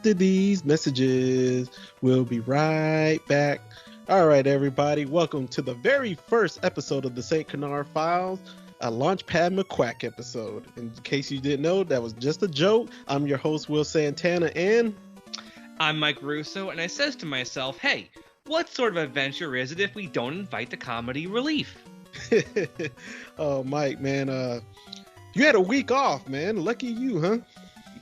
after these messages. We'll be right back. All right, everybody. Welcome to the very first episode of the St. Canard Files, a Launchpad McQuack episode. In case you didn't know, that was just a joke. I'm your host, Will Santana, and I'm Mike Russo, and I says to myself, hey, what sort of adventure is it if we don't invite the comedy relief? Oh, Mike, man, you had a week off, man. Lucky you, huh?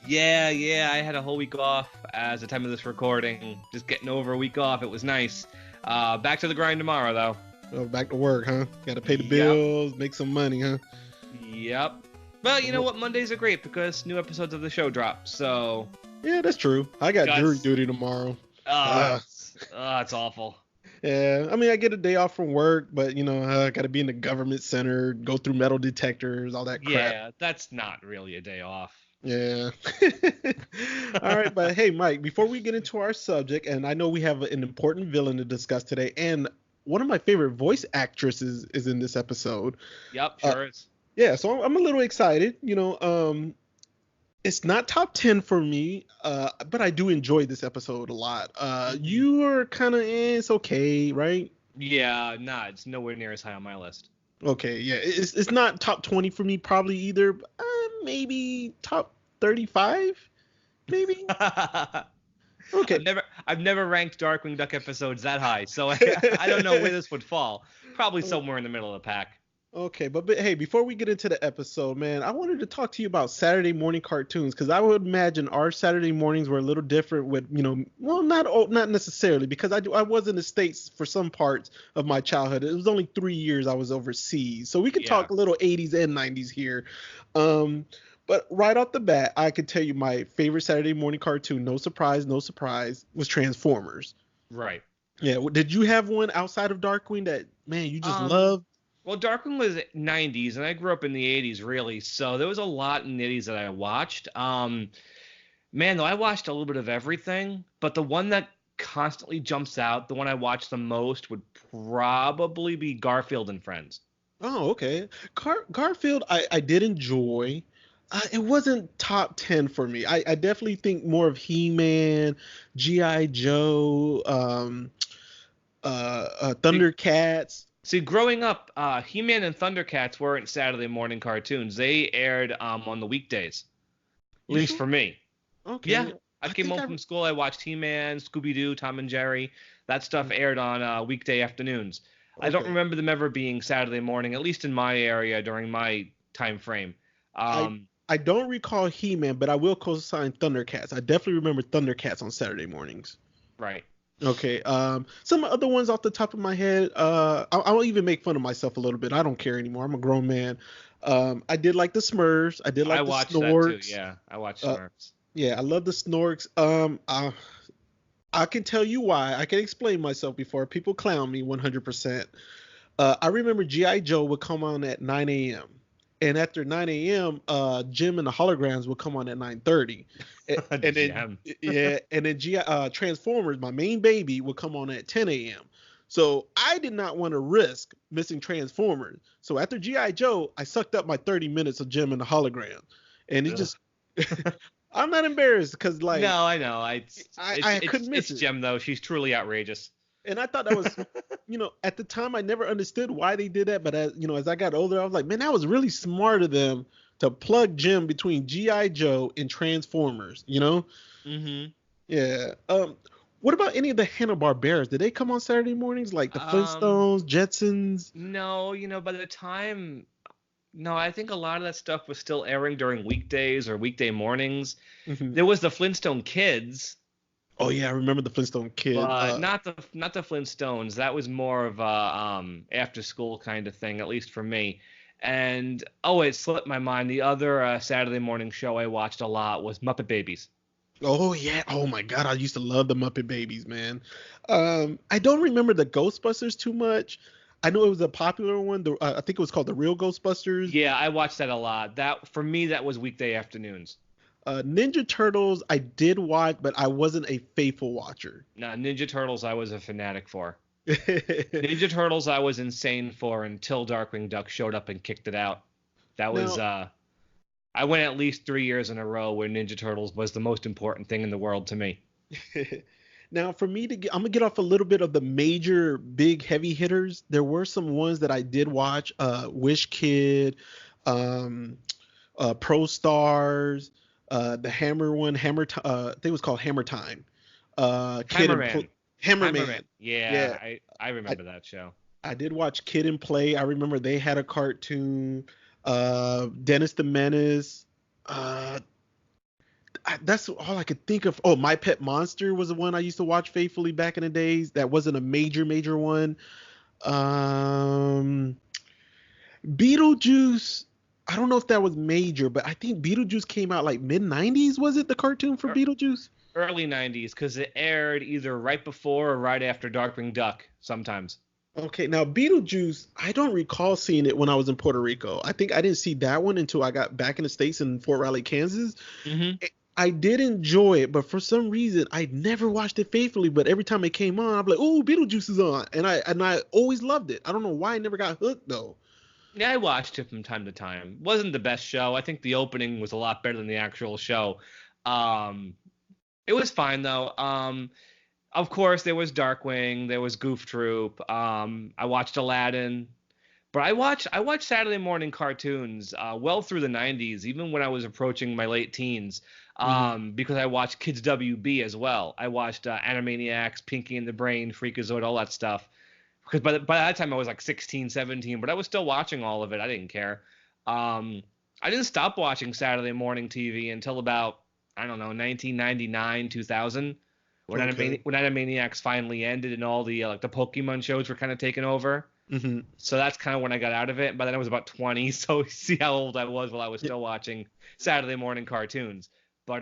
Yeah, I had a whole week off as the time of this recording. Just getting over a week off. It was nice. Back to the grind tomorrow, though. Oh, back to work, huh? Got to pay the bills, make some money, huh? Yep. Well, you know what? Mondays are great because new episodes of the show drop, so... Yeah, that's true. I got jury duty tomorrow. It's awful. Yeah, I mean, I get a day off from work, but, you know, I got to be in the government center, go through metal detectors, all that crap. Yeah, that's not really a day off. Yeah. All right, but hey, Mike, before we get into our subject, and I know we have an important villain to discuss today, and one of my favorite voice actresses is in this episode. Yep, sure is. Yeah, so I'm a little excited. You know, it's not top 10 for me, but I do enjoy this episode a lot. You are kind of, it's okay, right? Yeah, nah, it's nowhere near as high on my list. Okay, yeah, it's not top 20 for me probably either. Maybe top 35, maybe. Okay. I've never ranked Darkwing Duck episodes that high, so I don't know where this would fall. Probably somewhere in the middle of the pack. Okay, but hey, before we get into the episode, man, I wanted to talk to you about Saturday morning cartoons, because I would imagine our Saturday mornings were a little different with, you know, well, not necessarily, because I was in the States for some parts of my childhood. It was only 3 years I was overseas, so we could talk a little 80s and 90s here. But right off the bat, I could tell you my favorite Saturday morning cartoon, no surprise, was Transformers. Right. Yeah, did you have one outside of Darkwing that, man, you just loved? Well, Darkwing was 90s, and I grew up in the 80s, really, so there was a lot in the 80s that I watched. Man, though, I watched a little bit of everything, but the one that constantly jumps out, the one I watched the most, would probably be Garfield and Friends. Oh, okay. Garfield, I did enjoy. It wasn't top 10 for me. I definitely think more of He-Man, G.I. Joe, Thundercats. See, growing up, He-Man and Thundercats weren't Saturday morning cartoons. They aired on the weekdays, at least for me. Okay. Yeah, I came home from school. I watched He-Man, Scooby-Doo, Tom and Jerry. That stuff aired on weekday afternoons. Okay. I don't remember them ever being Saturday morning, at least in my area during my time frame. I don't recall He-Man, but I will co-sign Thundercats. I definitely remember Thundercats on Saturday mornings. Right. Okay. Some other ones off the top of my head. I'll even make fun of myself a little bit. I don't care anymore. I'm a grown man. I did like the Smurfs. I did like the Snorks. That too. Yeah, I watched Smurfs. Yeah, I love the Snorks. I can tell you why. I can explain myself before people clown me 100%. I remember G.I. Joe would come on at 9 a.m. And after 9 a.m., Jim and the Holograms would come on at 9:30. And then Transformers, my main baby, would come on at 10 a.m. So I did not want to risk missing Transformers. So after G.I. Joe, I sucked up my 30 minutes of Jim and the Hologram. And it just... I'm not embarrassed because, like... No, I know. I couldn't miss it. It's Jim, though. She's truly outrageous. And I thought that was, you know, at the time I never understood why they did that. But as I got older, I was like, man, that was really smart of them to plug Jim between G.I. Joe and Transformers, you know? Mm-hmm. Yeah. What about any of the Hanna-Barberas? Did they come on Saturday mornings, like the Flintstones, Jetsons? No, you know, by the time... No, I think a lot of that stuff was still airing during weekdays or weekday mornings. Mm-hmm. There was the Flintstone Kids. Oh yeah, I remember the Flintstone Kids. Not the Flintstones. That was more of a after school kind of thing, at least for me. And it slipped my mind. The other Saturday morning show I watched a lot was Muppet Babies. Oh yeah. Oh my God, I used to love the Muppet Babies, man. I don't remember the Ghostbusters too much. I know it was a popular one. I think it was called The Real Ghostbusters. Yeah, I watched that a lot. That for me, that was weekday afternoons. Ninja Turtles, I did watch, but I wasn't a faithful watcher. No, Ninja Turtles, I was a fanatic for. Ninja Turtles, I was insane for until Darkwing Duck showed up and kicked it out. That was I went at least 3 years in a row where Ninja Turtles was the most important thing in the world to me. Now, for me I'm gonna get off a little bit of the major, big, heavy hitters. There were some ones that I did watch. Wish Kid, um, Pro Stars, the Hammer one, I think it was called Hammer Time. Kid and Hammerman. Hammerman. Hammerman. Yeah, Yeah, I I, remember that show. I did watch Kid and Play. I remember they had a cartoon. Dennis the Menace. Uh, that's all I could think of. Oh, My Pet Monster was the one I used to watch faithfully back in the days. That wasn't a major one. Um, Beetlejuice. I don't know if that was major, but I think Beetlejuice came out like mid '90s. Was it the cartoon for Er- Beetlejuice? Early 90s, because it aired either right before or right after Darkwing Duck sometimes. Okay, now Beetlejuice, I don't recall seeing it when I was in Puerto Rico. I think I didn't see that one until I got back in the States in Fort Riley, Kansas. Hmm. I did enjoy it, but for some reason I never watched it faithfully. But every time it came on, I'm like, "Oh, Beetlejuice is on," and I always loved it. I don't know why I never got hooked though. Yeah, I watched it from time to time. Wasn't the best show. I think the opening was a lot better than the actual show. Um, it was fine though. Of course, there was Darkwing, there was Goof Troop. I watched Aladdin, but I watched Saturday morning cartoons well through the '90s, even when I was approaching my late teens. Hmm. Because I watched Kids WB as well. I watched Animaniacs, Pinky and the Brain, Freakazoid, all that stuff. Because by that time I was like 16, 17, but I was still watching all of it. I didn't care. Um, I didn't stop watching Saturday morning TV until about, I don't know, 1999, 2000, when Okay. Animaniacs finally ended and all the like the Pokemon shows were kind of taken over. Hmm. So that's kind of when I got out of it. By then I was about 20, so see how old I was while I was Yeah. still watching Saturday morning cartoons. But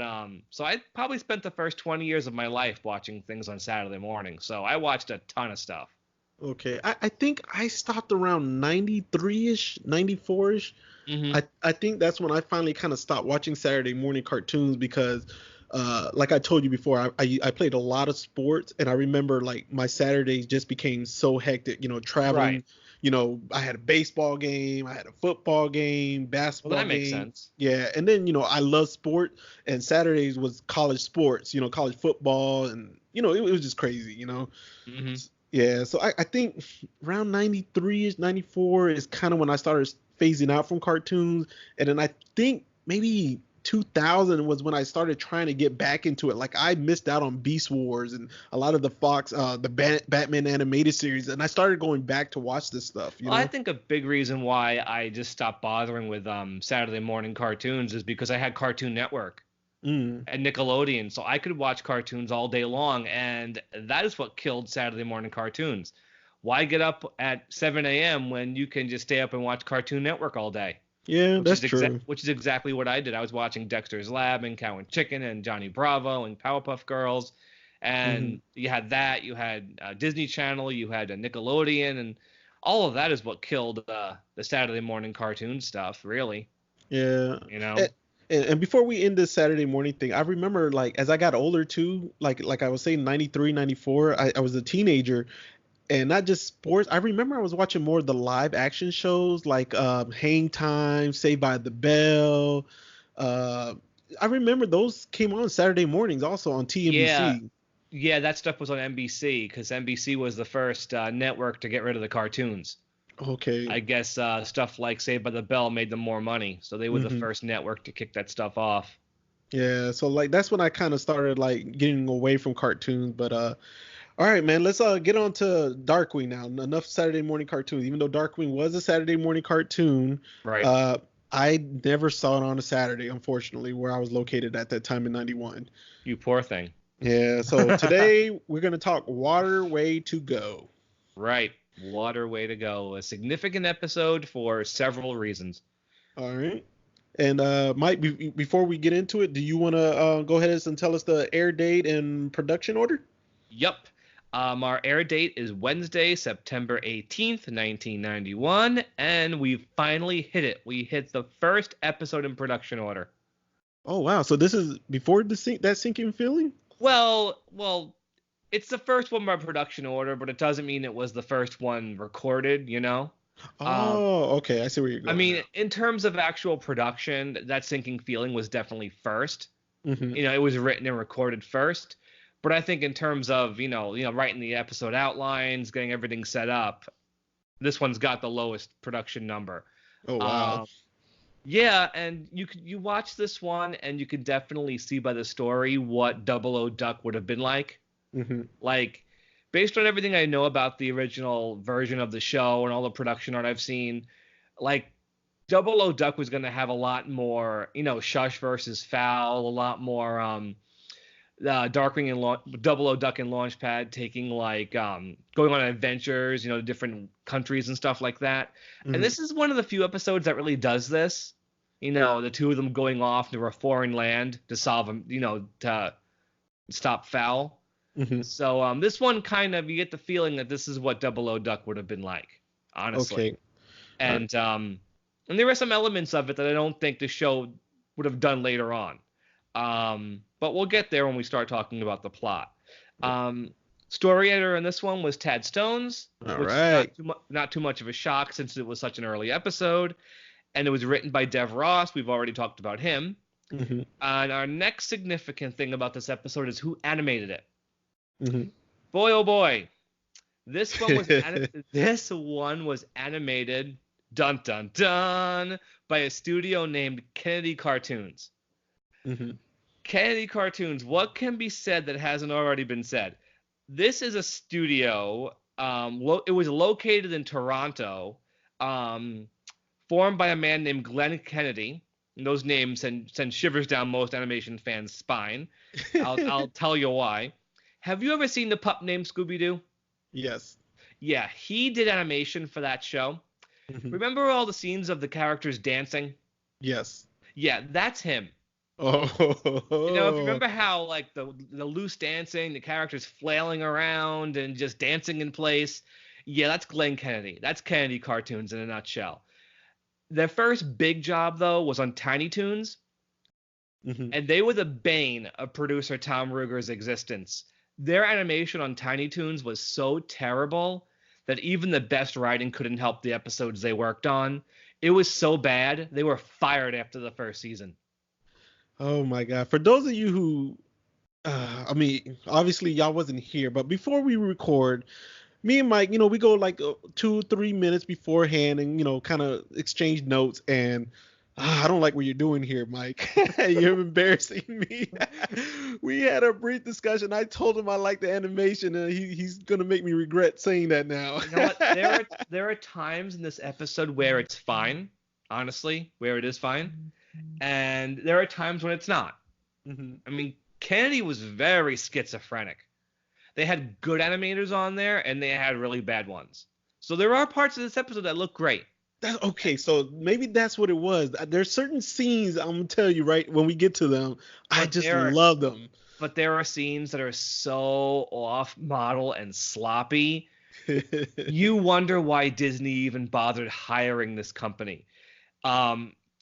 so I probably spent the first 20 years of my life watching things on Saturday morning. So I watched a ton of stuff. Okay. I think I stopped around 93-ish, 94-ish. Hmm. I think that's when I finally kind of stopped watching Saturday morning cartoons because like I told you before, I played a lot of sports and I remember like my Saturdays just became so hectic, Right. traveling, I had a baseball game, I had a football game, Well, basketball that makes game. sense. Yeah, and then I love sport and Saturdays was college sports, college football and it was just crazy. Hmm. Yeah, so I think around 93-ish, 94 is kind of when I started phasing out from cartoons. And then I think maybe 2000 was when I started trying to get back into it. Like I missed out on Beast Wars and a lot of the Fox, Batman animated series. And I started going back to watch this stuff. Well, I think a big reason why I just stopped bothering with Saturday morning cartoons is because I had Cartoon Network Mm, and Nickelodeon, so I could watch cartoons all day long, and that is what killed Saturday morning cartoons. Why get up at 7 a.m. when you can just stay up and watch Cartoon Network all day? yeah, that's true. Which is exactly what I did. I was watching Dexter's Lab and Cow and Chicken and Johnny Bravo and Powerpuff Girls, Hmm. and you had that. You had Disney Channel, you had Nickelodeon, and all of that is what killed the Saturday morning cartoon stuff. Really, Yeah. you know. And, and before we end this Saturday morning thing, I remember like as I got older too, like I was saying 93, 94, I was a teenager and not just sports. I remember I was watching more of the live action shows like Hang Time, Saved by the Bell. Uh, I remember those came on Saturday mornings also on Yeah, TNBC. yeah, that stuff was on NBC because NBC was the first network to get rid of the cartoons. Okay. I guess stuff like Saved by the Bell made them more money, so they were the Hmm. first network to kick that stuff off. Yeah, so like that's when I kind of started like getting away from cartoons, but all right, man, let's get on to Darkwing now. Enough Saturday morning cartoons. Even though Darkwing was a Saturday morning cartoon, Right. uh I never saw it on a Saturday, unfortunately, where I was located at that time in 91. You poor thing. Yeah, so today we're going to talk Waterway to Go. Right. Water way to go. A significant episode for several reasons. All right. And Mike, before we get into it, do you want to go ahead and tell us the air date and production order? Yup. Our air date is Wednesday, September 18th, 1991, and we finally hit it. We hit the first episode in production order. Oh wow, so this is before that sinking feeling? Well, it's the first one by production order, but it doesn't mean it was the first one recorded, you know? Oh, okay. I see where you're I going mean, now. in terms of actual production, that Sinking Feeling was definitely first. Hmm. It was written and recorded first. But I think in terms of, writing the episode outlines, getting everything set up, this one's got the lowest production number. Oh, wow. Um, yeah, and you watch this one and you can definitely see by the story what Double O Duck would have been like. Hmm. Like, based on everything I know about the original version of the show and all the production art I've seen, like Double O Duck was going to have a lot more, Shush versus Foul, a lot more Darkwing and Double O Duck and Launchpad taking going on adventures, to different countries and stuff like that. And Hmm. this is one of the few episodes that really does this. The two of them going off to a foreign land to solve them, to stop Foul. Hmm. So this one kind of you get the feeling that this is what Double O Duck would have been like, honestly. Okay. All right. And there are some elements of it that I don't think the show would have done later on. But we'll get there when we start talking about the plot. Story editor in this one was Tad Stones, All which is right. not too much of a shock since it was such an early episode, and it was written by Dev Ross. We've already talked about him. Hmm. And our next significant thing about this episode is who animated it. Hmm. Boy, oh boy, this one was animated, dun dun dun, by a studio named Kennedy Cartoons. Hmm. Kennedy Cartoons. What can be said that hasn't already been said? This is a studio. It was located in Toronto, formed by a man named Glenn Kennedy. And those names send shivers down most animation fans' spine. I'll tell you why. Have you ever seen the pup named Scooby Doo? Yes. Yeah, he did animation for that show. Hmm. Remember all the scenes of the characters dancing? Yes. Yeah, that's him. If you Oh. remember how like the loose dancing, the characters flailing around and just dancing in place, yeah, that's Glenn Kennedy. That's Kennedy Cartoons in a nutshell. Their first big job though was on Tiny Toons, Hmm. and they were the bane of producer Tom Ruger's existence. Their animation on Tiny Toons was so terrible that even the best writing couldn't help the episodes they worked on. It was so bad, they were fired after the first season. Oh my God. For those of you who, I mean, obviously y'all wasn't here, but before we record, me and Mike, we go like 2, 3 minutes beforehand and, kind of exchange notes. And I don't like what you're doing here, Mike. You're embarrassing me. We had a brief discussion. I told him I like the animation, and he's going to make me regret saying that now. You know what? There are times in this episode where it's fine, honestly, where it is fine, and there are times when it's not. Hmm. I mean, Kennedy was very schizophrenic. They had good animators on there, and they had really bad ones. So there are parts of this episode that look great. That's okay. So maybe that's what it was. There's certain scenes I'm gonna tell you right when we get to them. I But just there love them. but there are scenes that are so off model and sloppy. You wonder why Disney even bothered hiring this company.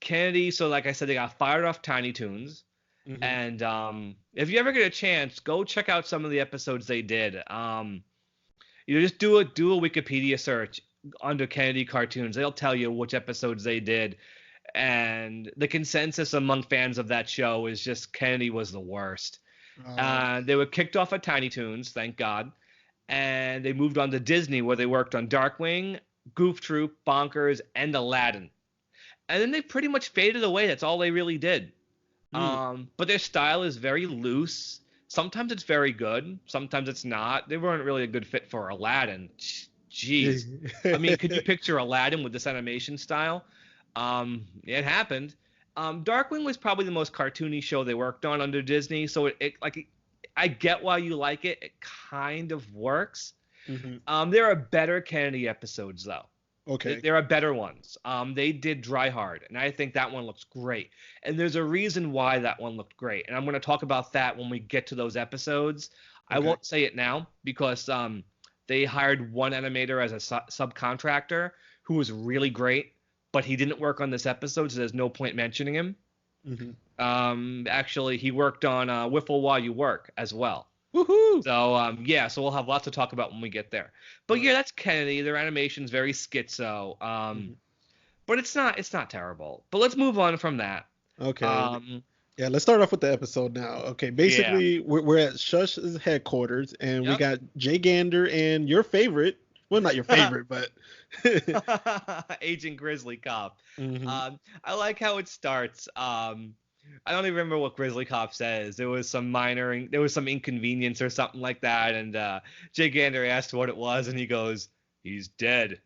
Kennedy, so like I said, they got fired off Tiny Toons. Hmm. And if you ever get a chance, go check out some of the episodes they did. Just do a Wikipedia search under Kennedy Cartoons. They'll tell you which episodes they did. And the consensus among fans of that show is just Kennedy was the worst. Oh. They were kicked off at Tiny Toons, thank God, and they moved on to Disney, where they worked on Darkwing, Goof Troop, Bonkers, and Aladdin. And then they pretty much faded away. That's all they really did. Mm. But their style is very loose. Sometimes it's very good. Sometimes it's not. They weren't really a good fit for Aladdin. Jeez. I mean, could you picture Aladdin with this animation style? It happened. Darkwing was probably the most cartoony show they worked on under Disney, so I get why you like it. It kind of works. Hmm. There are better Kennedy episodes though. Okay. There are better ones. They did Dry Hard, and I think that one looks great. And there's a reason why that one looked great, and I'm going to talk about that when we get to those episodes. I Okay. won't say it now because they hired one animator as a subcontractor who was really great, but he didn't work on this episode, so there's no point mentioning him. Hmm. Actually, he worked on Whiffle While You Work as well. Woohoo! So we'll have lots to talk about when we get there. But yeah, that's Kennedy. Their animation's very schizo. Mhm. But it's not terrible. But let's move on from that. Okay. Um, Yeah, let's start off with the episode now. Okay, yeah. basically we're at Shush's headquarters, and we Yep. got Jay Gander and your favorite. Well, not your favorite, but. Agent Grizzly Cop. Hmm. I like how it starts. I don't even remember what Grizzly Cop says. There was some inconvenience or something like that, and Jay Gander asked what it was, and he goes, "He's dead."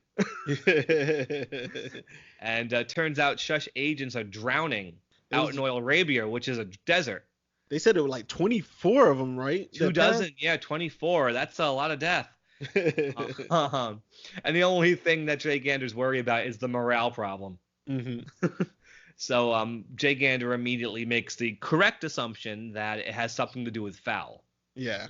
And turns out Shush agents are drowning It out in was. Oil Arabia, which is a desert. They said it was like 24 of them, right? Two That passed. dozen, yeah, 24. That's a lot of death. And the only thing that Jay Gander's worried about is the morale problem. Hmm. So Jay Gander immediately makes the correct assumption that it has something to do with foul. Yeah.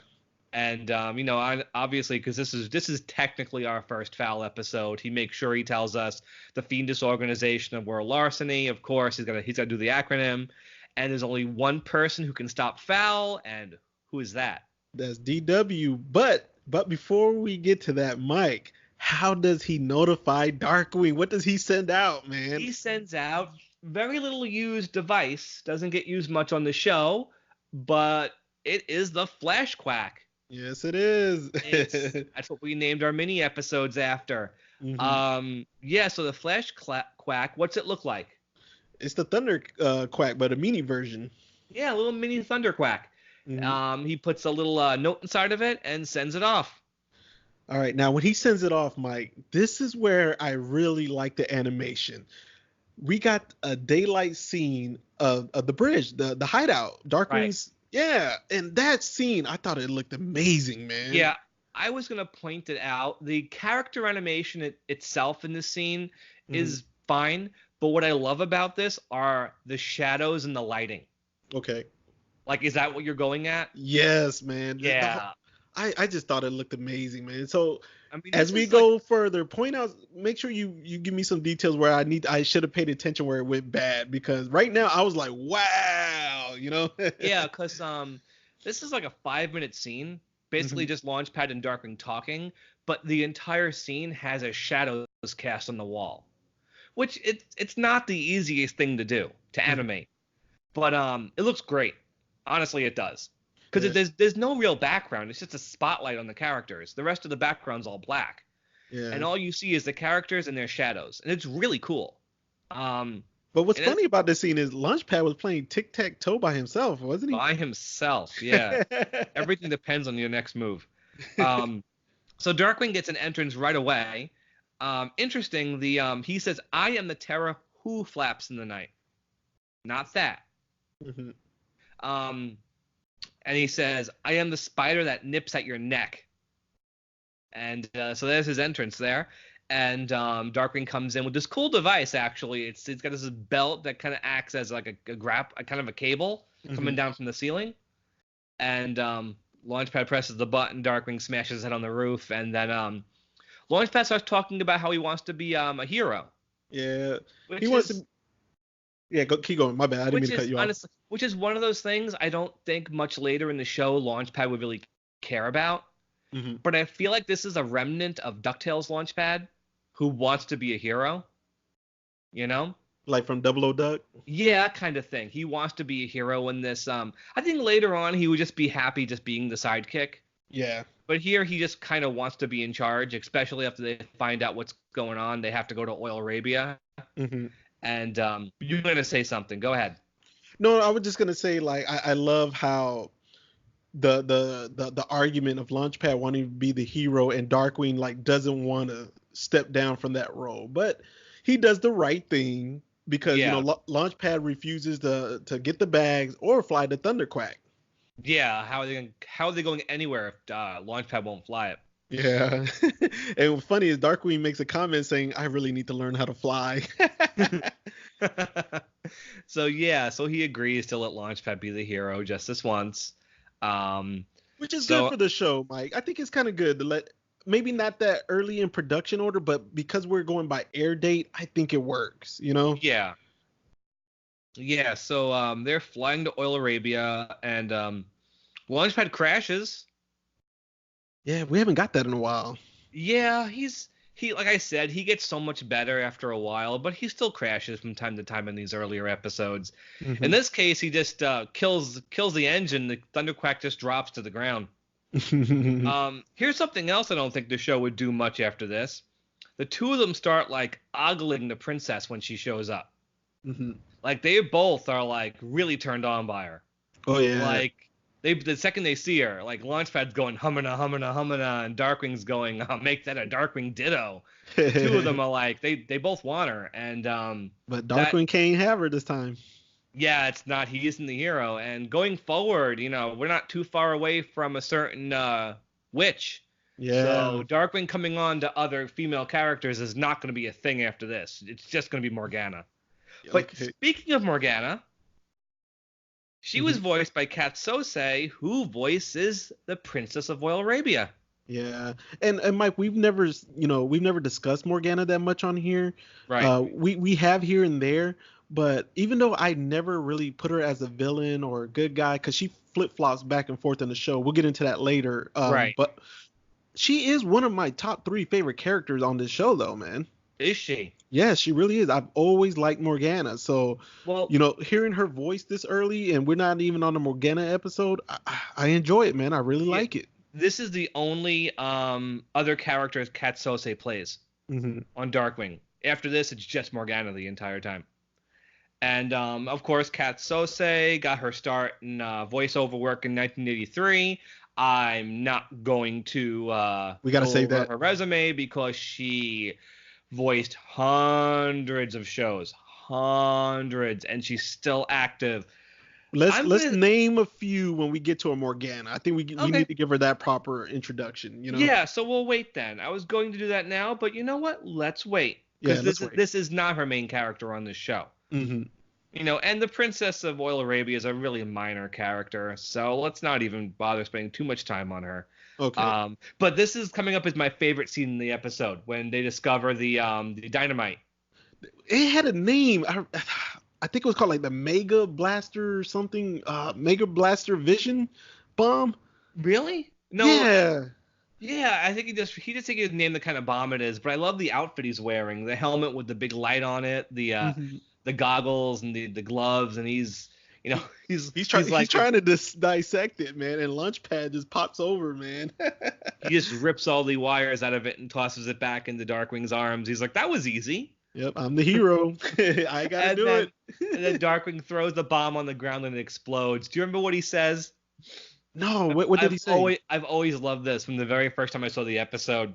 And obviously, because this is technically our first foul episode, he makes sure he tells us the fiendish organization of world larceny. Of course, he's got to do the acronym. And there's only one person who can stop foul, and who is that? That's DW. But before we get to that, Mike, how does he notify Darkwing? What does he send out, man? He sends out very little used device. Doesn't get used much on the show, but it is the Flashquack. Yes, it is. That's what we named our mini episodes after. Hmm. Yeah. So the Flashquack, what's it look like? It's the Thunder Quack, but a mini version. Yeah, a little mini Thunderquack. Hmm. He puts a little note inside of it and sends it off. All right, now when he sends it off, Mike, this is where I really like the animation. We got a daylight scene of the bridge, the hideout, Right. Darkwing's. Yeah, and that scene, I thought it looked amazing, man. Yeah, I was gonna point it out. The character animation itself in this scene Hmm. is fine, but what I love about this are the shadows and the lighting. Okay. Like, is that what you're going at? Yes, man. Yeah. I just thought it looked amazing, man. So I mean, as this we is like, go further, point out, make sure you give me some details where I should have paid attention where it went bad, because right now I was like, wow, you know. yeah, because this is like a 5-minute scene, basically Hmm. just Launchpad and Darkwing talking, but the entire scene has a shadows cast on the wall, which it's not the easiest thing to do to Hmm. animate, but it looks great. Honestly, it does. Because Yeah, there's no real background. It's just a spotlight on the characters. The rest of the background's all black, yeah. and all you see is the characters and their shadows, and it's really cool. Um, But what's and it's funny about this scene is Launchpad was playing tic tac toe by himself, wasn't he? by himself. Yeah, everything depends on your next move. Um, so Darkwing gets an entrance right away. Interesting. He says, "I am the terror who flaps in the night." Not that. Hmm. Um, and he says, "I am the spider that nips at your neck." And so there's his entrance there. And Darkwing comes in with this cool device. Actually, it's got this belt that kind of acts as like a kind of a cable Hmm. coming down from the ceiling. And Launchpad presses the button. Darkwing smashes his head on the roof, and then Launchpad starts talking about how he wants to be a hero, Yeah, he which wants is to. Yeah, keep going. My bad. I didn't mean to cut you off. honestly, which is one of those things I don't think much later in the show Launchpad would really care about. Hmm. But I feel like this is a remnant of DuckTales Launchpad, who wants to be a hero. You know? Like from Double O Duck. Yeah, kind of thing. He wants to be a hero in this. I think later on he would just be happy just being the sidekick. Yeah. But here he just kind of wants to be in charge, especially after they find out what's going on. They have to go to Oil Arabia. Hmm. And you're gonna say something. Go ahead. No, I was just gonna say, like, I love how the argument of Launchpad wanting to be the hero and Darkwing like doesn't want to step down from that role, but he does the right thing because Yeah. Launchpad refuses to get the bags or fly the Thunderquack. Yeah. How are they going anywhere if Launchpad won't fly it? Yeah. And what's funny is Darkwing makes a comment saying, "I really need to learn how to fly." So yeah, so he agrees to let Launchpad be the hero just this once. Um, Which is good so for the show, Mike. I think it's kind of good to let, maybe not that early in production order, but because we're going by air date, I think it works, you know? yeah, yeah. So they're flying to Oil Arabia, and Launchpad crashes. Yeah, we haven't got that in a while. Yeah, he like I said, he gets so much better after a while, but he still crashes from time to time in these earlier episodes. In this case, he just kills the engine. The Thunderquack just drops to the ground. Here's something else I don't think the show would do much after this. The two of them start like ogling the princess when she shows up. Like they both are like really turned on by her. Oh yeah. Like the second they see her, like Launchpad's going humana humana humana, and Darkwing's going make that a Darkwing ditto. The two of them are like they both want her, and but Darkwing can't have her this time. Yeah, it's not. He isn't the hero, and going forward, we're not too far away from a certain witch. Yeah. So Darkwing coming on to other female characters is not going to be a thing after this. It's just going to be Morgana. But speaking of Morgana, she was voiced by Kat Sose, who voices the Princess of Royal Arabia. Yeah, and Mike, we've never discussed Morgana that much on here. Right. We have here and there, but even though I never really put her as a villain or a good guy, because she flip flops back and forth in the show. We'll get into that later. Right. But she is one of my top 3 favorite characters on this show, though, man. Is she? Yeah, she really is. I've always liked Morgana. So, hearing her voice this early, and we're not even on the Morgana episode, I enjoy it, man. I really like it. This is the only other character Kat Sose plays on Darkwing. After this, it's just Morgana the entire time. And, of course, Kat Sose got her start in voiceover work in 1983. I'm not going to we gotta save that her resume because she voiced hundreds of shows, and she's still active. Let's name a few when we get to a Morgana. I think we need to give her that proper introduction. Yeah, so we'll wait then. I was going to do that now, but you know what? Let's wait because this is not her main character on this show. And the Princess of Royal Arabia is a really minor character, so let's not even bother spending too much time on her. Okay. But this is coming up as my favorite scene in the episode when they discover the dynamite. It had a name. I think it was called like the Mega Blaster or something. Mega Blaster Vision Bomb. Really? No. Yeah. Yeah, I think he just think he named the kind of bomb it is. But I love the outfit he's wearing. The helmet with the big light on it. The goggles and the gloves, and he's trying to dissect it, man. And Launchpad just pops over, man. He just rips all the wires out of it and tosses it back into Darkwing's arms. He's like, that was easy. Yep, I'm the hero. I gotta do it. And then Darkwing throws the bomb on the ground and it explodes. Do you remember what he says? No, what did he say? I've always loved this from the very first time I saw the episode.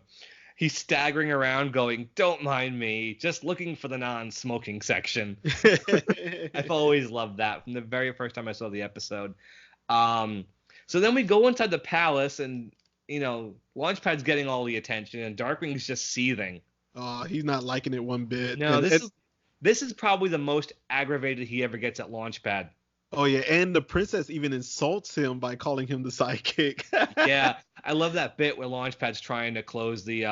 He's staggering around going, don't mind me, just looking for the non-smoking section. I've always loved that from the very first time I saw the episode. So then we go inside the palace and, Launchpad's getting all the attention and Darkwing's just seething. Oh, he's not liking it one bit. No, this is probably the most aggravated he ever gets at Launchpad. Oh, yeah, and the princess even insults him by calling him the sidekick. Yeah, I love that bit where Launchpad's trying to close the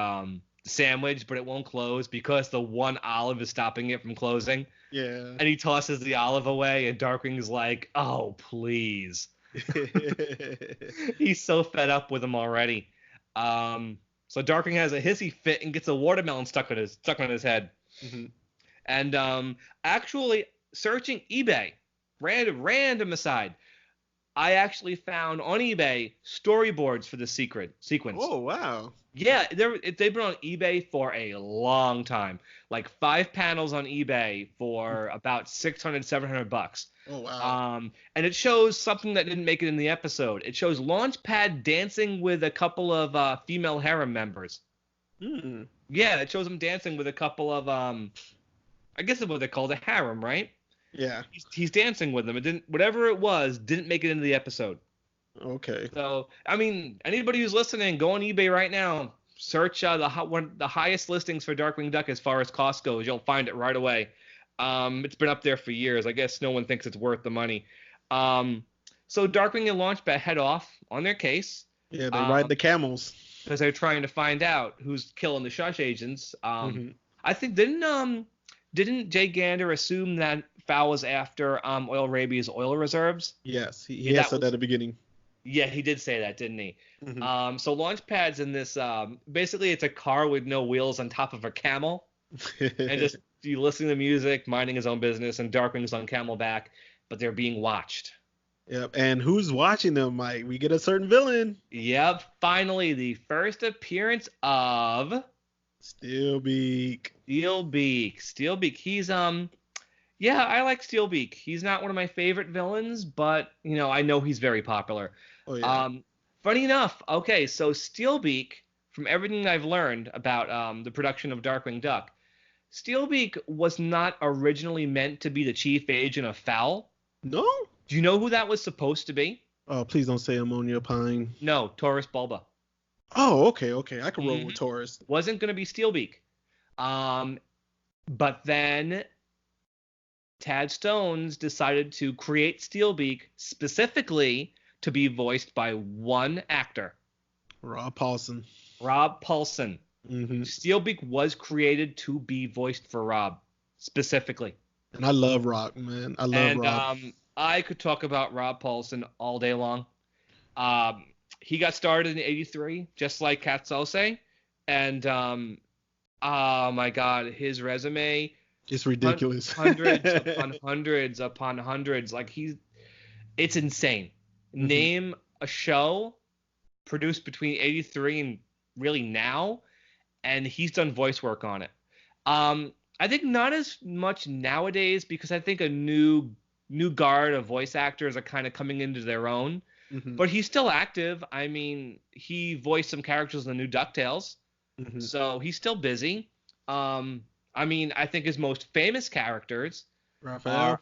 sandwich, but it won't close because the one olive is stopping it from closing. Yeah. And he tosses the olive away, and Darkwing's like, oh, please. He's so fed up with him already. So Darkwing has a hissy fit and gets a watermelon stuck on his head. And actually, searching eBay, random aside, I actually found on eBay storyboards for the sequence. Oh, wow. Yeah, they've been on eBay for a long time. Like 5 panels on eBay for about $600-$700. Oh, wow. And it shows something that didn't make it in the episode. It shows Launchpad dancing with a couple of female harem members. Yeah, it shows him dancing with a couple of I guess that's what they're called, a harem, right? Yeah. He's dancing with them. Whatever it was, didn't make it into the episode. Okay. So, I mean, anybody who's listening, go on eBay right now. Search the highest listings for Darkwing Duck as far as cost goes. You'll find it right away. It's been up there for years. I guess no one thinks it's worth the money. So Darkwing and Launchpad head off on their case. Yeah, they ride the camels. Because they're trying to find out who's killing the Shush agents. I think didn't Jay Gander assume that Fowl was after Oil Arabia's oil reserves? Yes, he said that at the beginning. Yeah, he did say that, didn't he? Mm-hmm. So Launchpad's in this. Basically, it's a car with no wheels on top of a camel, and just you listening to music, minding his own business, and Darkwing's on Camelback, but they're being watched. Yep. And who's watching them, Mike? We get a certain villain. Yep, finally the first appearance of Steelbeak. Steelbeak. Steelbeak. Yeah, I like Steelbeak. He's not one of my favorite villains, but I know he's very popular. Oh yeah. Funny enough, okay, so Steelbeak, from everything I've learned about the production of Darkwing Duck, Steelbeak was not originally meant to be the chief agent of Fowl. No? Do you know who that was supposed to be? Oh, please don't say Ammonia Pine. No, Taurus Bulba. Oh, okay. I can roll with Taurus. Wasn't going to be Steelbeak. But then Tad Stones decided to create Steelbeak specifically to be voiced by one actor. Rob Paulsen. Rob Paulsen. Mm-hmm. Steelbeak was created to be voiced for Rob specifically. And I love Rob, man. I love Rob. I could talk about Rob Paulsen all day long. He got started in '83, just like Katsose. And, oh my God, his resume. It's ridiculous. Hundreds upon hundreds upon hundreds. Like, it's insane. Mm-hmm. Name a show produced between '83 and really now, and he's done voice work on it. I think not as much nowadays, because I think a new guard of voice actors are kind of coming into their own. Mm-hmm. But he's still active. I mean, he voiced some characters in the new DuckTales, mm-hmm. so he's still busy. I mean, I think his most famous characters Raphael.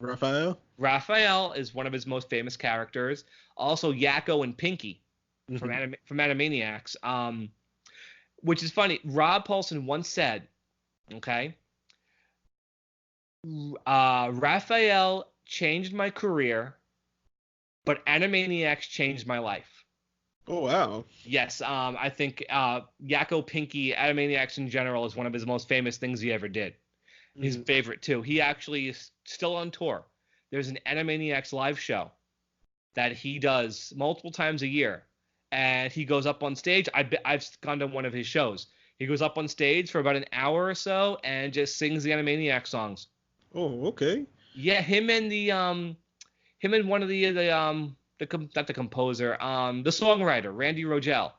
Raphael? Raphael is one of his most famous characters. Also, Yakko and Pinky, mm-hmm. from Animaniacs. Which is funny. Rob Paulsen once said, okay, Raphael changed my career, but Animaniacs changed my life. Oh, wow. Yes, I think Yakko, Pinky, Animaniacs in general is one of his most famous things he ever did. Mm-hmm. His favorite, too. He actually is still on tour. There's an Animaniacs live show that he does multiple times a year, and he goes up on stage. I've gone to one of his shows. He goes up on stage for about an hour or so and just sings the Animaniacs songs. Oh, okay. Yeah, him and one of the not the composer, the songwriter, Randy Rogel,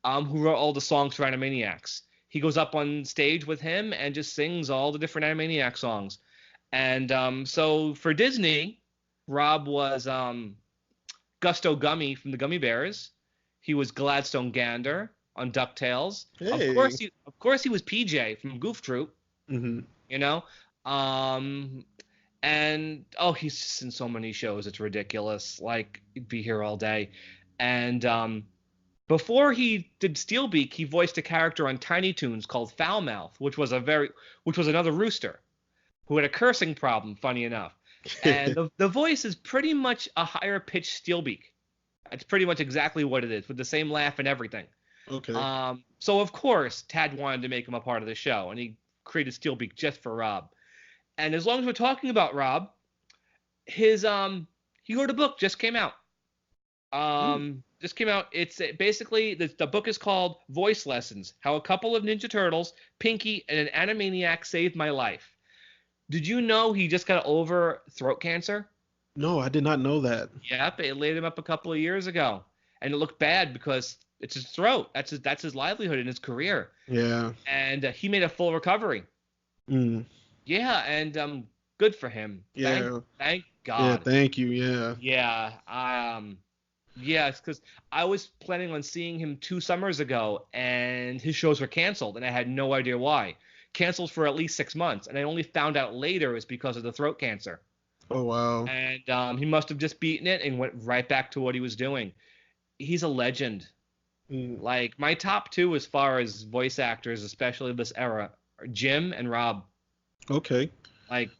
who wrote all the songs for Animaniacs. He goes up on stage with him and just sings all the different Animaniacs songs. And so for Disney, Rob was Gusto Gummy from the Gummy Bears. He was Gladstone Gander on DuckTales. Hey. Of course he was PJ from Goof Troop. Mm-hmm. And he's just in so many shows, it's ridiculous. Like, he'd be here all day. And before he did Steelbeak, he voiced a character on Tiny Toons called Foulmouth, which was another rooster who had a cursing problem, funny enough. And the voice is pretty much a higher pitched Steelbeak. It's pretty much exactly what it is, with the same laugh and everything. Okay. So of course Tad wanted to make him a part of the show, and he created Steelbeak just for Rob. And as long as we're talking about Rob, his he wrote a book, just came out. Just came out. It's basically the book is called Voice Lessons: How a Couple of Ninja Turtles, Pinky, and an Animaniac Saved My Life. Did you know he just got over throat cancer? No, I did not know that. Yep, it laid him up a couple of years ago, and it looked bad because it's his throat. That's his livelihood and his career. Yeah. And he made a full recovery. Mm. Yeah, and good for him. Yeah. Thank God. Yeah, thank you. Yeah. Yeah. Yeah, it's because I was planning on seeing him 2 summers ago, and his shows were canceled, and I had no idea why. Canceled for at least 6 months, and I only found out later it was because of the throat cancer. Oh, wow. And he must have just beaten it and went right back to what he was doing. He's a legend. Like, my top 2 as far as voice actors, especially this era, are Jim and Rob. Okay. Like,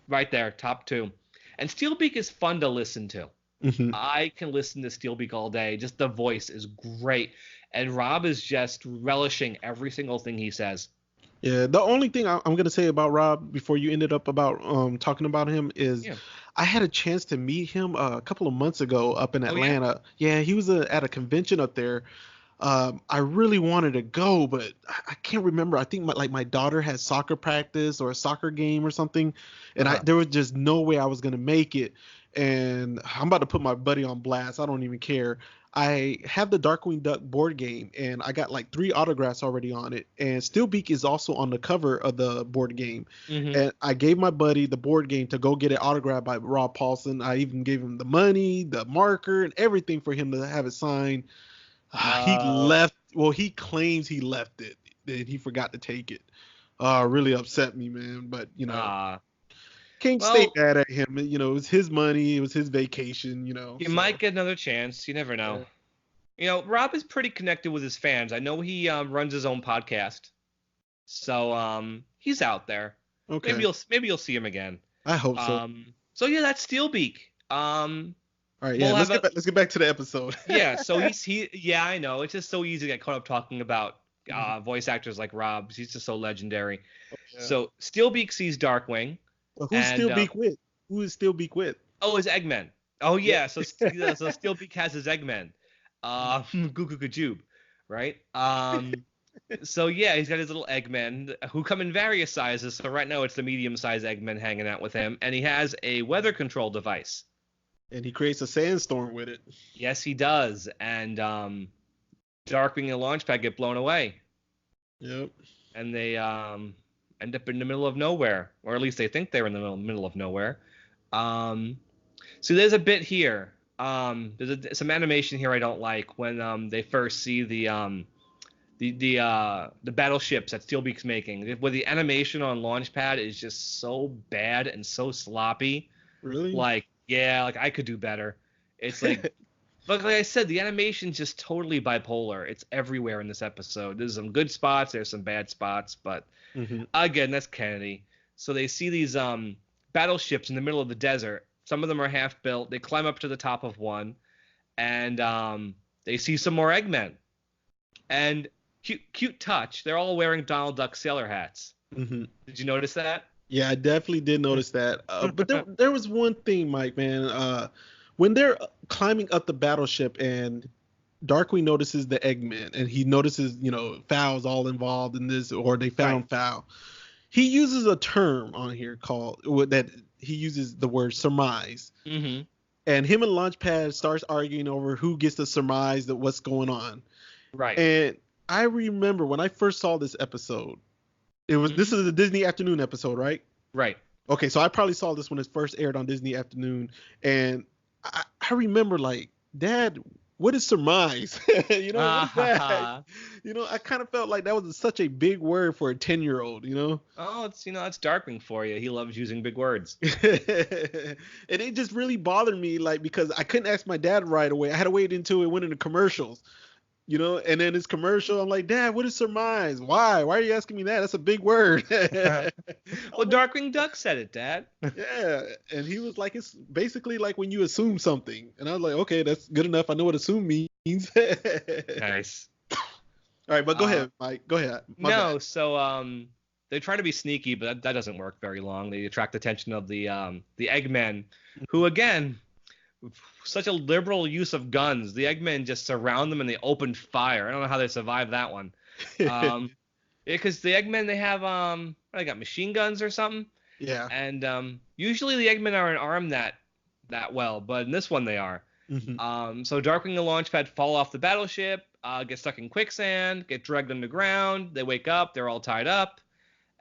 right there, top 2. And Steelbeak is fun to listen to. Mm-hmm. I can listen to Steelbeak all day. Just the voice is great. And Rob is just relishing every single thing he says. Yeah, the only thing I'm going to say about Rob before you ended up about talking about him is I had a chance to meet him a couple of months ago up in Oh yeah. Atlanta. Yeah, he was at a convention up there. I really wanted to go, but I can't remember. I think my daughter had soccer practice or a soccer game or something, and Uh-huh. there was just no way I was gonna make it. And I'm about to put my buddy on blast. I don't even care. I have the Darkwing Duck board game, and I got like 3 autographs already on it. And Steelbeak is also on the cover of the board game. Mm-hmm. And I gave my buddy the board game to go get it autographed by Rob Paulsen. I even gave him the money, the marker, and everything for him to have it signed. He left. Well, he claims he left it, and he forgot to take it. Really upset me, man. But can't stay Well, mad at him. It was his money. It was his vacation. he So might get another chance. You never know. Rob is pretty connected with his fans. I know he runs his own podcast, so he's out there. okay. Maybe you'll see him again. I hope so. So yeah, that's Steelbeak. All right, yeah. Let's get back to the episode. Yeah, so yeah, I know. It's just so easy to get caught up talking about voice actors like Rob. He's just so legendary. Yeah. So Steelbeak sees Darkwing. Well, who's Steelbeak with? Who is Steelbeak with? Oh, his Eggman. Oh yeah, so Steelbeak has his Eggman. Goo Goo Gajoob, right? So yeah, he's got his little Eggmen who come in various sizes. So right now it's the medium-sized Eggman hanging out with him, and he has a weather control device. And he creates a sandstorm with it. Yes, he does. And Darkwing and Launchpad get blown away. Yep. And they end up in the middle of nowhere, or at least they think they're in the middle of nowhere. So there's a bit here. There's some animation here I don't like when they first see the battleships that Steelbeak's making. Where the animation on Launchpad is just so bad and so sloppy. Really? Like I could do better. It's like, but like I said, the animation's just totally bipolar. It's everywhere in this episode. There's some good spots, there's some bad spots, but again, that's Kennedy. So they see these battleships in the middle of the desert. Some of them are half built. They climb up to the top of one, and they see some more Eggmen. And cute touch. They're all wearing Donald Duck sailor hats. Did you notice that? Yeah, I definitely did notice that. But there was one thing, Mike, man. When they're climbing up the battleship and Darkwing notices the Eggman, and he notices, Fowl's all involved in this, or they found Fowl. He uses a term on here that he uses the word surmise. And him and Launchpad starts arguing over who gets to surmise what's going on. Right. And I remember when I first saw this episode, this is the Disney Afternoon episode, right? Right. Okay, so I probably saw this when it first aired on Disney Afternoon, and I remember like, Dad, what is surmise? What is that? I kind of felt like that was such a big word for a 10-year-old, Oh, it's Darkwing for you. He loves using big words. And it just really bothered me, like, because I couldn't ask my dad right away. I had to wait until it went into commercials. And then this commercial, I'm like, Dad, what is surmise? Why? Why are you asking me that? That's a big word. Well, Darkwing Duck said it, Dad. Yeah. And he was like, it's basically like when you assume something. And I was like, okay, that's good enough. I know what assume means. Nice. All right, but go ahead, Mike. Go ahead. My bad. So they try to be sneaky, but that doesn't work very long. They attract the attention of the Eggmen, who, again, such a liberal use of guns. The Eggmen just surround them and they open fire. I don't know how they survived that one. Because the Eggmen, they have they got machine guns or something. Yeah. And usually the Eggmen aren't armed that well, but in this one they are. So Darkwing and Launchpad fall off the battleship, get stuck in quicksand, get dragged underground. They wake up, they're all tied up,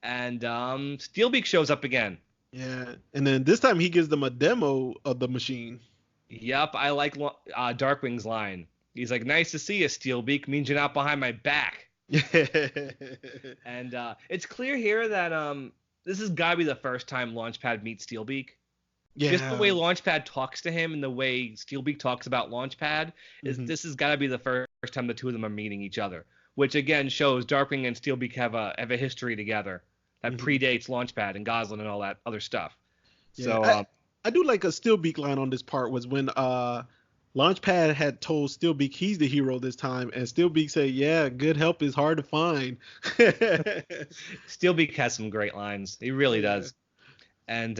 and Steelbeak shows up again. Yeah, and then this time he gives them a demo of the machine. Yep, I like Darkwing's line. He's like, "Nice to see you, Steelbeak. Means you're not behind my back." And it's clear here that this has got to be the first time Launchpad meets Steelbeak. Yeah. Just the way Launchpad talks to him and the way Steelbeak talks about Launchpad this has got to be the first time the two of them are meeting each other. Which again shows Darkwing and Steelbeak have a history together that predates Launchpad and Goslin and all that other stuff. Yeah, So I do like a Steelbeak line on this part was when Launchpad had told Steelbeak he's the hero this time, and Steelbeak said, "Yeah, good help is hard to find." Steelbeak has some great lines. He really does. And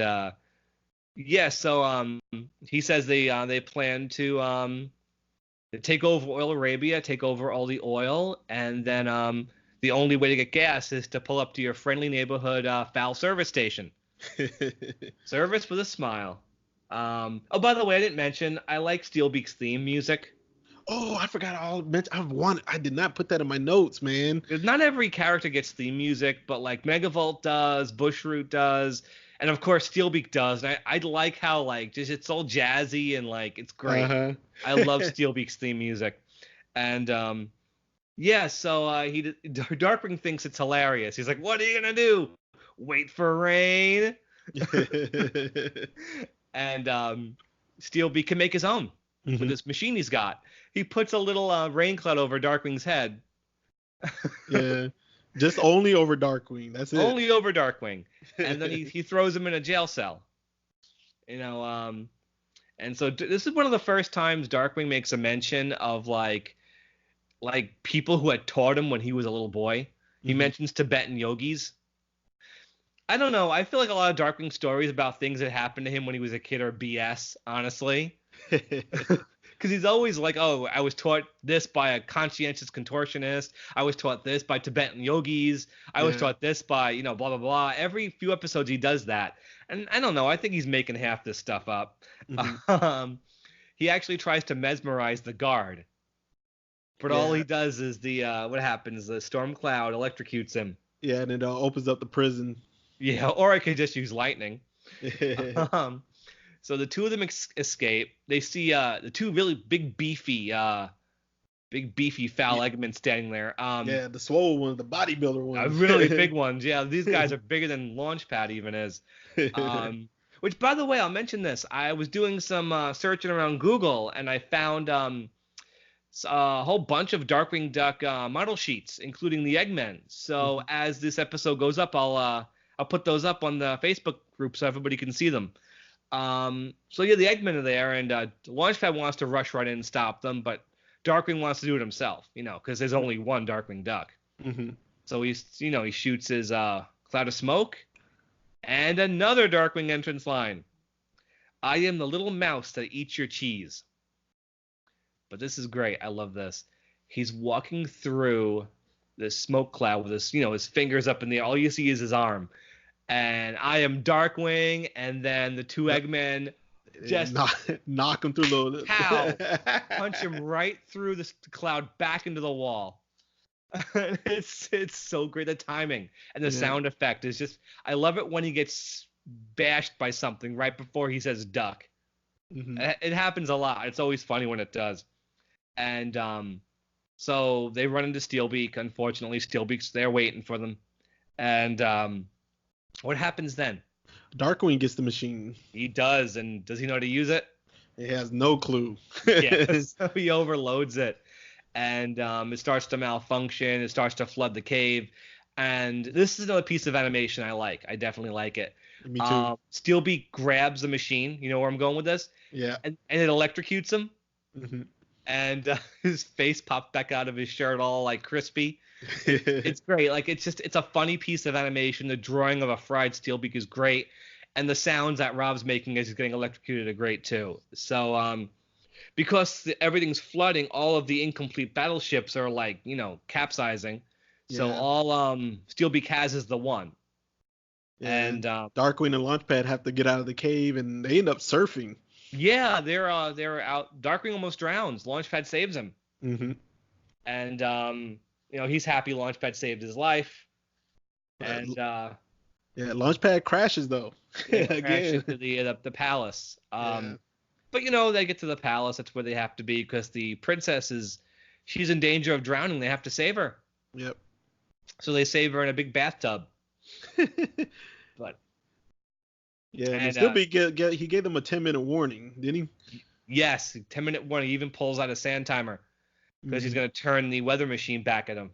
Yeah, so he says they plan to take over Oil Arabia, take over all the oil, and then the only way to get gas is to pull up to your friendly neighborhood foul service station. Service with a smile. Oh, by the way, I didn't mention I like Steelbeak's theme music. Oh, I forgot I did not put that in my notes, man. Because not every character gets theme music, but like Megavolt does, Bushroot does, and of course Steelbeak does. And I like how like just it's all jazzy and like it's great. Uh-huh. I love Steelbeak's theme music. And yeah, so Darkwing thinks it's hilarious. He's like, "What are you gonna do? Wait for rain?" And Steelbeak can make his own with this machine he's got. He puts a little rain cloud over Darkwing's head. Yeah, just only over Darkwing. That's it. Only over Darkwing, and then he throws him in a jail cell. You know, and so this is one of the first times Darkwing makes a mention of like people who had taught him when he was a little boy. He mentions Tibetan yogis. I don't know. I feel like a lot of Darkwing stories about things that happened to him when he was a kid are BS, honestly. Because he's always like, oh, I was taught this by a conscientious contortionist. I was taught this by Tibetan yogis. I was taught this by, you know, blah, blah, blah. Every few episodes he does that. And I don't know. I think he's making half this stuff up. He actually tries to mesmerize the guard. But all he does is what happens? The storm cloud electrocutes him. Yeah, and it opens up the prison. Yeah, or I could just use lightning. So the two of them escape. They see the two really big beefy foul Eggmen standing there. Yeah, the swole ones, the bodybuilder ones. Really big ones. Yeah, these guys are bigger than Launchpad even is. Which, by the way, I'll mention this. I was doing some searching around Google, and I found a whole bunch of Darkwing Duck model sheets, including the Eggmen. So as this episode goes up, I'll put those up on the Facebook group so everybody can see them. So yeah, the Eggmen are there, and Launchpad wants to rush right in and stop them, but Darkwing wants to do it himself, you know, because there's only one Darkwing Duck. So he shoots his cloud of smoke, and another Darkwing entrance line. I am the little mouse that eats your cheese. But this is great. I love this. He's walking through this smoke cloud with his fingers up in the air. All you see is his arm. And I am Darkwing, and then the two Eggmen just knock him through the pow, punch him right through the cloud back into the wall. It's so great. The timing and the sound effect is just. I love it when he gets bashed by something right before he says duck. It happens a lot. It's always funny when it does. And so they run into Steelbeak. Unfortunately, Steelbeak's there waiting for them. And what happens then? Darkwing gets the machine. He does, and does he know how to use it? He has no clue. Yeah, so he overloads it, and it starts to malfunction. It starts to flood the cave, and this is another piece of animation I like. I definitely like it. Me too. Steelbeak grabs the machine. You know where I'm going with this? Yeah. And it electrocutes him. And his face popped back out of his shirt all like crispy. It's great. Like it's a funny piece of animation. The drawing of a fried Steelbeak is great, and the sounds that Rob's making as he's getting electrocuted are great too. So because everything's flooding, all of the incomplete battleships are like capsizing. Yeah. So all Steelbeak has is the one. Yeah, and Darkwing and Launchpad have to get out of the cave, and they end up surfing. Yeah, they're out. Darkwing almost drowns. Launchpad saves him. And he's happy Launchpad saved his life. And Launchpad crashes though. Crashes to the palace. But they get to the palace. That's where they have to be because the princess she's in danger of drowning. They have to save her. Yep. So they save her in a big bathtub. But and Steelbeak he gave them a 10-minute warning, didn't he? Yes, 10-minute warning. He even pulls out a sand timer because he's going to turn the weather machine back at him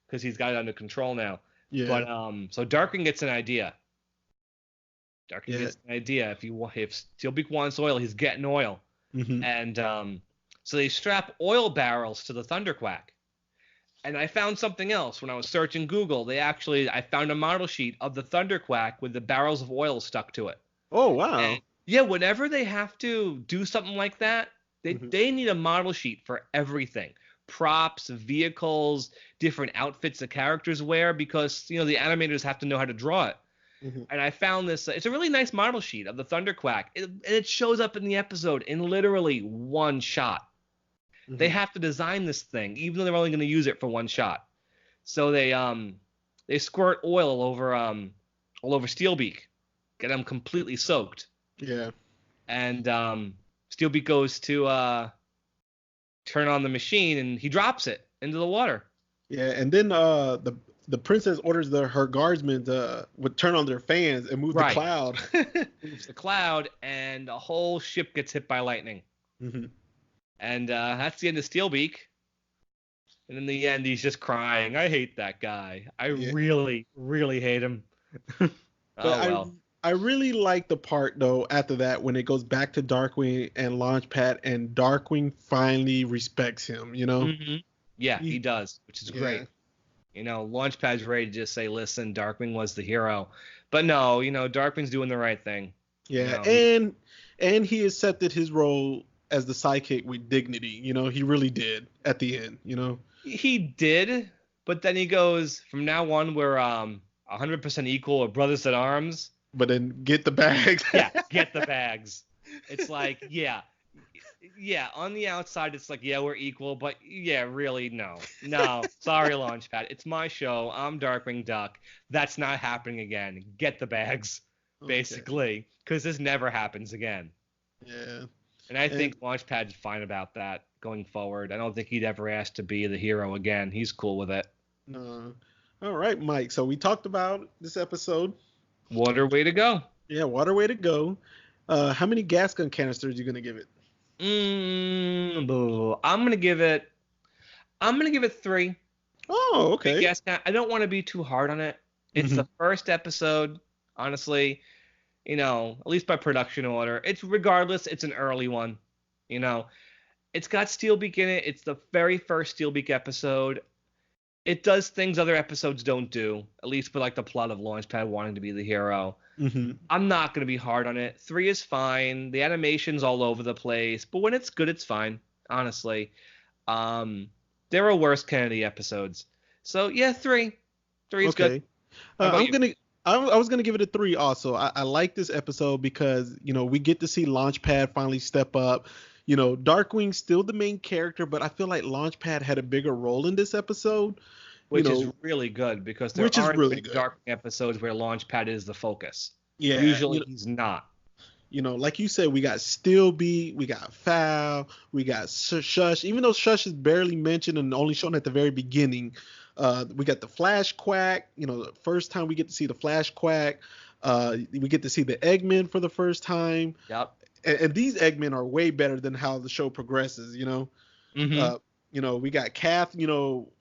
because he's got it under control now. Yeah. But so Darkwing gets an idea. Gets an idea. If Steelbeak wants oil, he's getting oil. And so they strap oil barrels to the Thunderquack. And I found something else when I was searching Google. I found a model sheet of the Thunderquack with the barrels of oil stuck to it. Oh, wow. Yeah, whenever they have to do something like that, Hmm. they need a model sheet for everything. Props, vehicles, different outfits the characters wear, because the animators have to know how to draw it. Hmm. And I found this. It's a really nice model sheet of the Thunderquack. And it shows up in the episode in literally one shot. They Hmm. have to design this thing, even though they're only going to use it for one shot. So they squirt oil all over Steelbeak, get him completely soaked, Yeah. and Steelbeak goes to turn on the machine, and he drops it into the water. Yeah. And then the princess orders her guardsmen to would turn on their fans and move the Right. cloud. Moves the cloud, and the whole ship gets hit by lightning. Hmm. And that's the end of Steelbeak. And in the end, he's just crying. I hate that guy. I Yeah. really, really hate him. Oh, But well. I really like the part though after that when it goes back to Darkwing and Launchpad and Darkwing finally respects him, you know? Hmm. Yeah, he does, which is Yeah. great. Launchpad's ready to just say, listen, Darkwing was the hero. But no, Darkwing's doing the right thing. Yeah. He, And he accepted his role as the sidekick with dignity, you know, he really did at the end, you know? he did, but then he goes, from now on, we're 100% equal or brothers at arms. But then get the bags. Yeah, get the bags. It's like, yeah, on the outside, it's like, yeah, we're equal, but yeah, really, no. Sorry, Launchpad. It's my show. I'm Darkwing Duck. That's not happening again. Get the bags, Okay. basically, because this never happens again. Yeah. And I think Launchpad's fine about that going forward. I don't think he'd ever ask to be the hero again. He's cool with it. All right, Mike. So we talked about this episode. Water way to go. Yeah, water way to go. How many gas gun canisters are you gonna give it? I'm gonna give it 3. Oh, okay. Yes, I don't want to be too hard on it. It's the first episode, honestly. At least by production order. It's regardless. It's an early one. It's got Steelbeak in it. It's the very first Steelbeak episode. It does things other episodes don't do, at least with like the plot of Launchpad wanting to be the hero. Mm-hmm. I'm not going to be hard on it. 3 is fine. The animation's all over the place, but when it's good, it's fine, honestly. There are worse Kennedy episodes. So, yeah, 3. 3 is good. I was gonna give it a 3 also. I like this episode because we get to see Launchpad finally step up. Darkwing's still the main character, but I feel like Launchpad had a bigger role in this episode. Which is really good because there aren't really Darkwing episodes where Launchpad is the focus. Yeah, usually he's not. Like you said, we got Steelbeak, we got Foul, we got Shush. Even though Shush is barely mentioned and only shown at the very beginning, we got the Flashquack. The first time we get to see the Flashquack. We get to see the Eggman for the first time. Yep. And these Eggmen are way better than how the show progresses. We got Kath,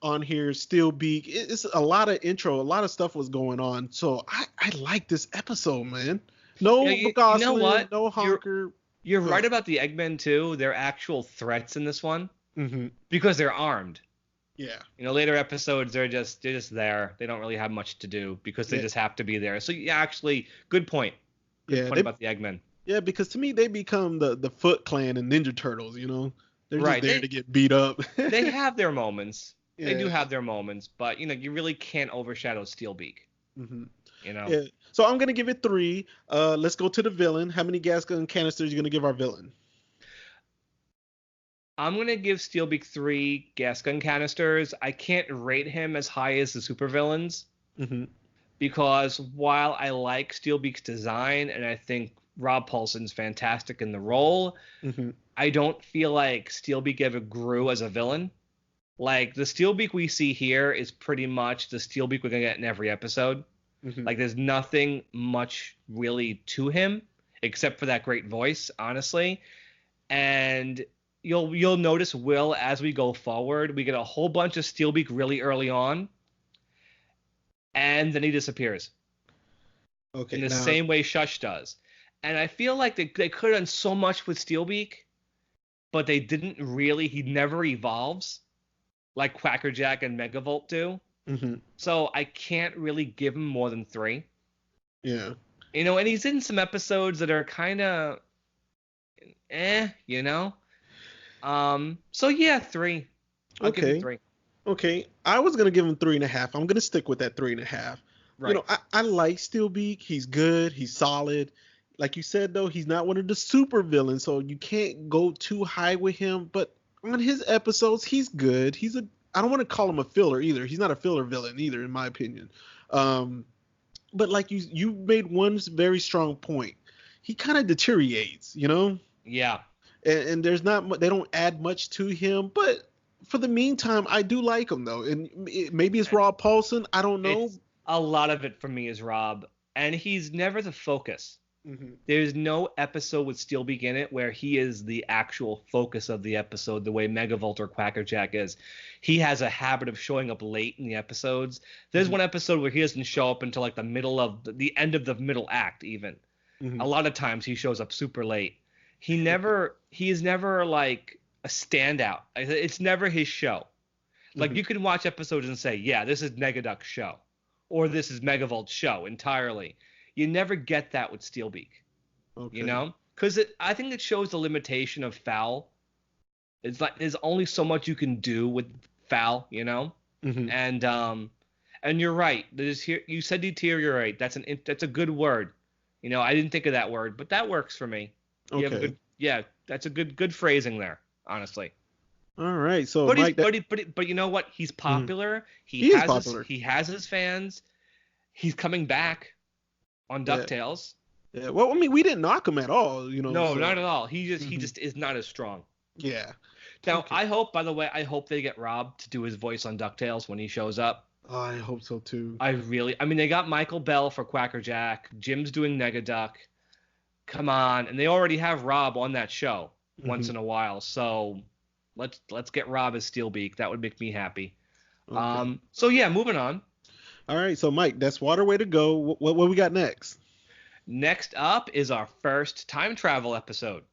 on here, Steelbeak. It's a lot of intro, a lot of stuff was going on. So I like this episode, man. No Gosling, you know what? No Honker. You're right about the Eggmen too. They're actual threats in this one because they're armed. Yeah. Later episodes they're just there. They don't really have much to do because they just have to be there. So yeah, actually, good point. Good point about the Eggmen. Yeah, because to me they become the Foot Clan and Ninja Turtles. They're just there to get beat up. They have their moments. Yeah. They do have their moments, but you really can't overshadow Steelbeak. Mm-hmm. Yeah. So I'm gonna give it 3. Let's go to the villain. How many gas gun canisters are you gonna give our villain? I'm gonna give Steelbeak 3 gas gun canisters. I can't rate him as high as the supervillains because while I like Steelbeak's design and I think Rob Paulsen's fantastic in the role, I don't feel like Steelbeak ever grew as a villain. Like the Steelbeak we see here is pretty much the Steelbeak we're gonna get in every episode. Like there's nothing much really to him except for that great voice, honestly. And you'll notice as we go forward, we get a whole bunch of Steelbeak really early on, and then he disappears. Okay. In the same way Shush does. And I feel like they could have done so much with Steelbeak, but they didn't really. He never evolves like Quackerjack and Megavolt do. So I can't really give him more than 3. Yeah. And he's in some episodes that are kind of you know. So yeah, 3. I'll give him 3. Okay, I was gonna give him 3.5. I'm gonna stick with that 3.5. Right. I like Steelbeak. He's good. He's solid. Like you said though, he's not one of the super villains, so you can't go too high with him. But on his episodes, he's good. I don't want to call him a filler either. He's not a filler villain either, in my opinion. But like you made one very strong point. He kind of deteriorates, Yeah. And there's not they don't add much to him, but for the meantime, I do like him though. And maybe it's Rob Paulsen. I don't know. A lot of it for me is Rob, and he's never the focus. Mm-hmm. There's no episode with Steelbeak in it where he is the actual focus of the episode the way Megavolt or Quackerjack is. He has a habit of showing up late in the episodes. There's one episode where he doesn't show up until like the end of the middle act even. Mm-hmm. A lot of times he shows up super late. He is never like a standout. It's never his show. Like you can watch episodes and say, yeah, this is Negaduck's show or this is Megavolt's show entirely. You never get that with Steelbeak, because I think it shows the limitation of Fowl. It's like there's only so much you can do with Fowl, Mm-hmm. And you're right. You said deteriorate. That's a good word. I didn't think of that word, but that works for me. Okay. That's a good phrasing there, honestly. All right. So, but Mike, but you know what? He's popular. He is popular. He has his fans. He's coming back on DuckTales. Yeah. Well, I mean, we didn't knock him at all, No, not at all. He just is not as strong. Yeah. Now, I hope they get Rob to do his voice on DuckTales when he shows up. Oh, I hope so too. They got Michael Bell for Quackerjack. Jim's doing Negaduck. Come on, and they already have Rob on that show once in a while. So let's get Rob as Steelbeak. That would make me happy. Okay. So yeah, moving on. All right, so Mike, that's Water Way to Go. What we got next? Next up is our first time travel episode.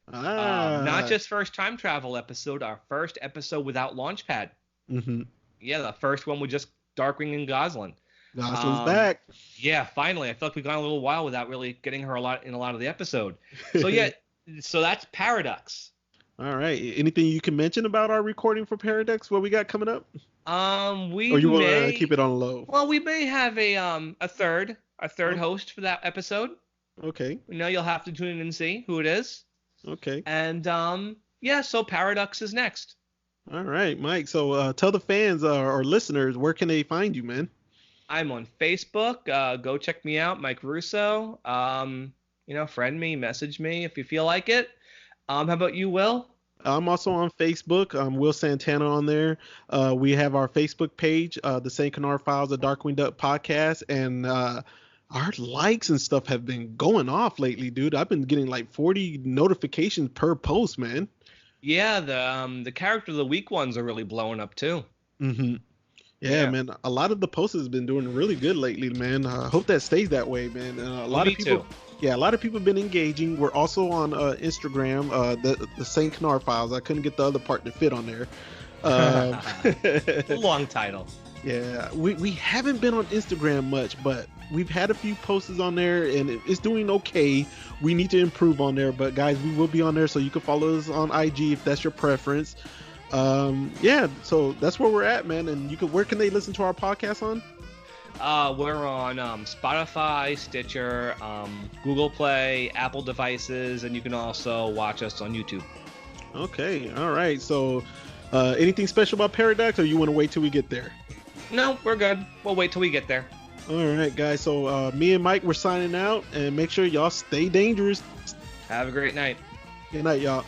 Not just first time travel episode, our first episode without Launchpad. Mm-hmm. Yeah, the first one with just Darkwing and Goslin. Goslin's back. Yeah, finally. I feel like we've gone a little while without really getting her a lot of the episode. So yeah, so that's Paradox. All right. Anything you can mention about our recording for Paradox? What we got coming up? Or you want to keep it on low? Well, we may have a third host for that episode. Okay. You'll have to tune in and see who it is. Okay. And so Paradox is next. All right, Mike. So tell the fans or listeners, where can they find you, man? I'm on Facebook. Go check me out, Mike Russo. Friend me, message me if you feel like it. How about you, Will? I'm also on Facebook. I'm Will Santana on there. We have our Facebook page, the St. Canard Files, the Darkwing Duck podcast, and our likes and stuff have been going off lately, dude. I've been getting like 40 notifications per post, man. Yeah, the character of the week ones are really blowing up too. Mm-hmm. Yeah, man. A lot of the posts have been doing really good lately, man. I hope that stays that way, man. A lot of people. Too. Yeah, a lot of people have been engaging. We're also on Instagram, the St. Canard Files. I couldn't get the other part to fit on there. Long title. Yeah, we haven't been on Instagram much, but we've had a few posts on there, and it's doing okay. We need to improve on there, but guys, we will be on there, so you can follow us on IG if that's your preference. So that's where we're at, man. And where can they listen to our podcast on? We're on Spotify, Stitcher, Google Play, Apple devices, and you can also watch us on YouTube. Okay, all right. So anything special about Paradox, or you want to wait till we get there? No, we're good. We'll wait till we get there. All right, guys. So me and Mike, we're signing out, and make sure y'all stay dangerous. Have a great night. Good night, y'all.